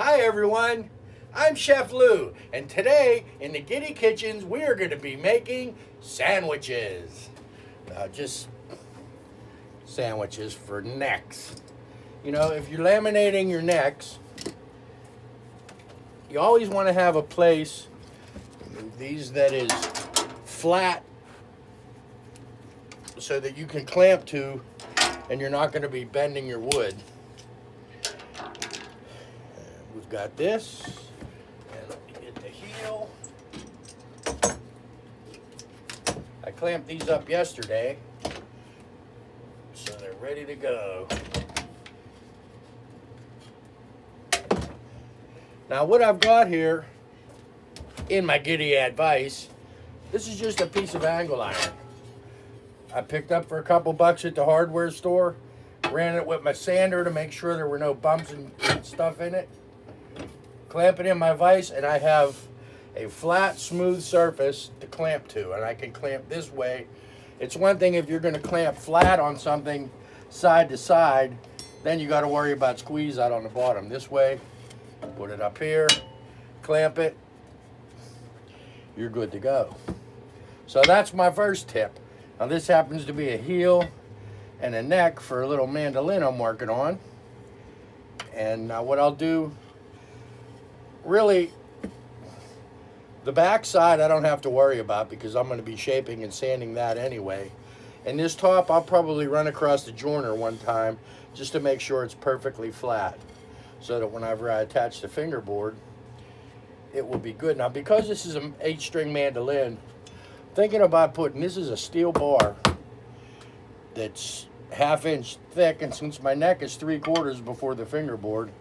Hi everyone, I'm Chef Lou, and today in the Giddy Kitchens we are going to be making sandwiches. Just sandwiches for necks. You know, if you're laminating your necks, you always want to have a place, these that is flat, so that you can clamp to and you're not going to be bending your wood. We've got this, and let me get the heel. I clamped these up yesterday, so they're ready to go. Now what I've got here in my Giddy advice, this is just a piece of angle iron. I picked up for a couple bucks at the hardware store, ran it with my sander to make sure there were no bumps and stuff in it. Clamp it in my vise, and I have a flat, smooth surface to clamp to, and I can clamp this way. It's one thing if you're going to clamp flat on something side to side, then you got to worry about squeeze out on the bottom. This way, put it up here, clamp it, you're good to go. So that's my first tip. Now this happens to be a heel and a neck for a little mandolin I'm working on. And now what I'll do, really, the back side I don't have to worry about because I'm going to be shaping and sanding that anyway. And this top I'll probably run across the joiner one time just to make sure it's perfectly flat, so that whenever I attach the fingerboard, it will be good. Now because this is an 8-string mandolin, thinking about putting, this is a steel bar that's 1/2 inch thick, and since my neck is 3/4 before the fingerboard,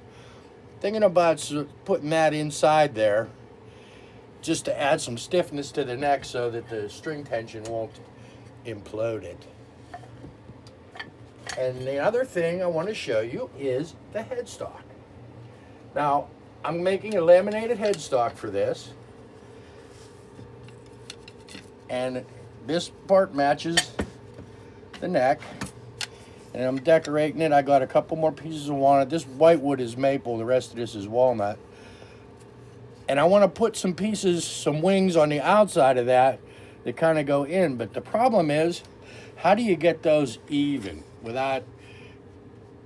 thinking about putting that inside there just to add some stiffness to the neck so that the string tension won't implode it. And the other thing I want to show you is the headstock. Now, I'm making a laminated headstock for this, and this part matches the neck, and I'm decorating it. I got a couple more pieces of walnut. This white wood is maple, the rest of this is walnut. And I want to put some pieces, some wings on the outside of that kind of go in, but the problem is, how do you get those even without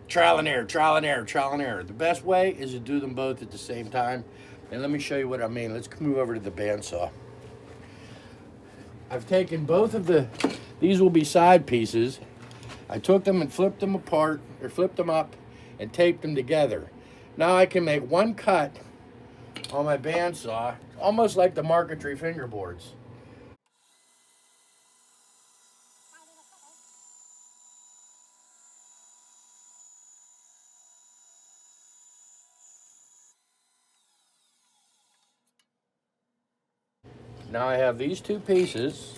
trial and error, trial and error, trial and error? The best way is to do them both at the same time. And let me show you what I mean. Let's move over to the bandsaw. I've taken both of these will be side pieces. I took them and flipped them apart, or flipped them up and taped them together. Now I can make one cut on my bandsaw, almost like the marquetry fingerboards. Now I have these two pieces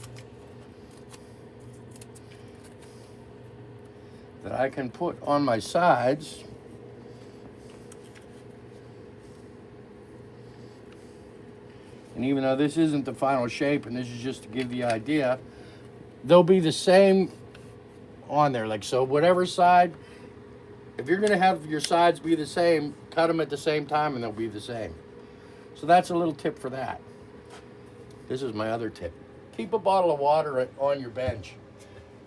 that I can put on my sides. And even though this isn't the final shape, and this is just to give the idea, they'll be the same on there. Like, so whatever side, if you're gonna have your sides be the same, cut them at the same time and they'll be the same. So that's a little tip for that. This is my other tip. Keep a bottle of water on your bench.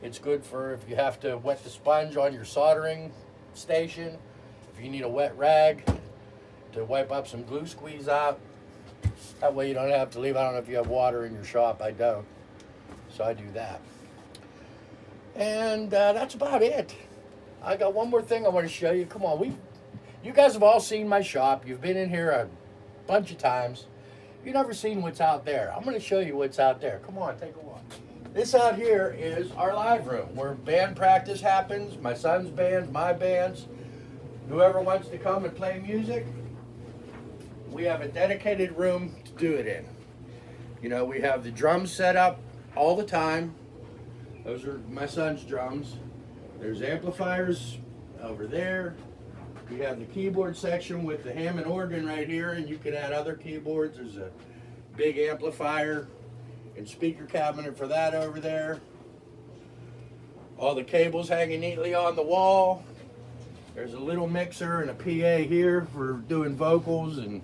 It's good for if you have to wet the sponge on your soldering station, if you need a wet rag to wipe up some glue squeeze out. That way you don't have to leave. I don't know if you have water in your shop. I don't. So I do that. And that's about it. I got one more thing I want to show you. Come on, you guys have all seen my shop. You've been in here a bunch of times. You've never seen what's out there. I'm going to show you what's out there. Come on, take a walk. This out here is our live room where band practice happens. My son's bands, my bands. Whoever wants to come and play music, we have a dedicated room to do it in. You know, we have the drums set up all the time. Those are my son's drums. There's amplifiers over there. We have the keyboard section with the Hammond organ right here, and you can add other keyboards. There's a big amplifier and speaker cabinet for that over there. All the cables hanging neatly on the wall. There's a little mixer and a PA here for doing vocals and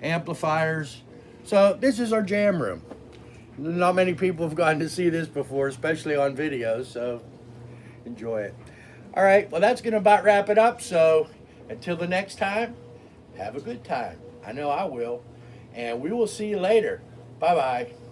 amplifiers. So this is our jam room. Not many people have gotten to see this before, especially on videos, so enjoy it. All right, well, that's gonna about wrap it up. So until the next time, have a good time. I know I will. And we will see you later. Bye-bye.